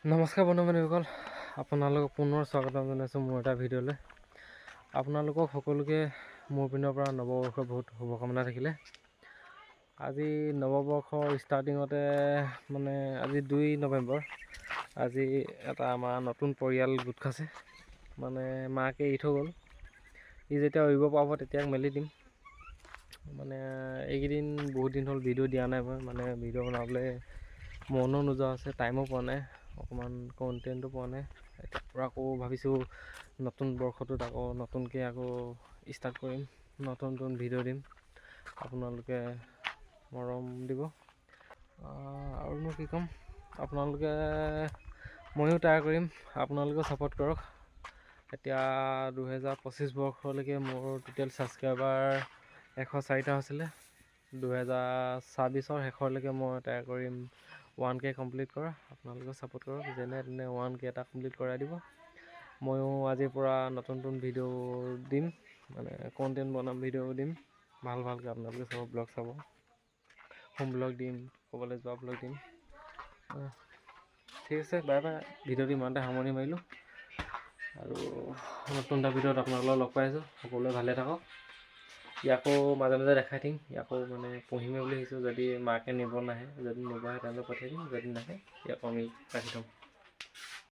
নমস্কাৰ বন্ধু-বান্ধৱীসকল, আপোনালোকক পুনৰ স্বাগতম জনাইছোঁ মোৰ এটা ভিডিঅ'লৈ। আপোনালোকক সকলোকে মোৰ পিনৰ পৰা নৱবৰ্ষৰ বহুত শুভকামনা থাকিলে। আজি নৱবৰ্ষৰ ষ্টাৰ্টিঙতে আজি 2 নৱেম্বৰ, আজি এটা আমাৰ নতুন পৰিয়াল গোট খাইছে। মাকে এৰি থৈ গ'ল, ই যেতিয়া এৰিব পাব তেতিয়া মেলি দিম। এইকেইদিন বহুত দিন হ'ল ভিডিঅ' দিয়া নাই মই, ভিডিঅ' বনাবলৈ মনো নোযোৱা আছে, টাইমো পোৱা নাই, অকণমান কণ্টেণ্টো পোৱা নাই। এতিয়া পৰা আকৌ ভাবিছোঁ নতুন বৰ্ষটোত আকৌ নতুনকৈ ষ্টাৰ্ট কৰিম, নতুন ভিডিঅ' দিম, আপোনালোকে মৰম দিব। আৰুনো কি ক'ম, আপোনালোকে ময়ো ট্ৰাই কৰিম, আপোনালোকেও ছাপোৰ্ট কৰক। এতিয়া 2025 বৰ্ষলৈকে মোৰ টোটেল ছাবস্ক্ৰাইবাৰ 104টা হৈছিলে। 2026ৰ শেষৰলৈকে মই ট্ৰাই কৰিম 1K কমপ্লিট কৰা। আপোনালোকে ছাপোৰ্ট কৰক, যেনে তেনে 1K এটা কমপ্লিট কৰাই দিব। ময়ো আজিৰ পৰা নতুন ভিডিঅ' দিম, কণ্টেণ্ট বনাম, ভিডিঅ' দিম ভালকৈ। আপোনালোকে চাব, ব্লগ চাব, হোম ব্লগ দিম, ক'বলৈ যোৱা ব্লগ দিম। ঠিক আছে, বাই বাই। ভিডিঅ'টো ইমানতে সামৰণি মাৰিলোঁ, আৰু নতুন এটা ভিডিঅ'ত আপোনালোকক লগ পাইছোঁ। সকলোৱে ভালে থাকক। ইয়াকো মাজে মাজে দেখাই থাকিম, ইয়াকো পুহিমে বুলি ভাবিছোঁ। যদি মাকে নিব নাহে, যদি নিব আহে তেনেহ'লে পঠিয়াই দিম, যদি নাহে ইয়াকো আমি ৰাখি থ'ম।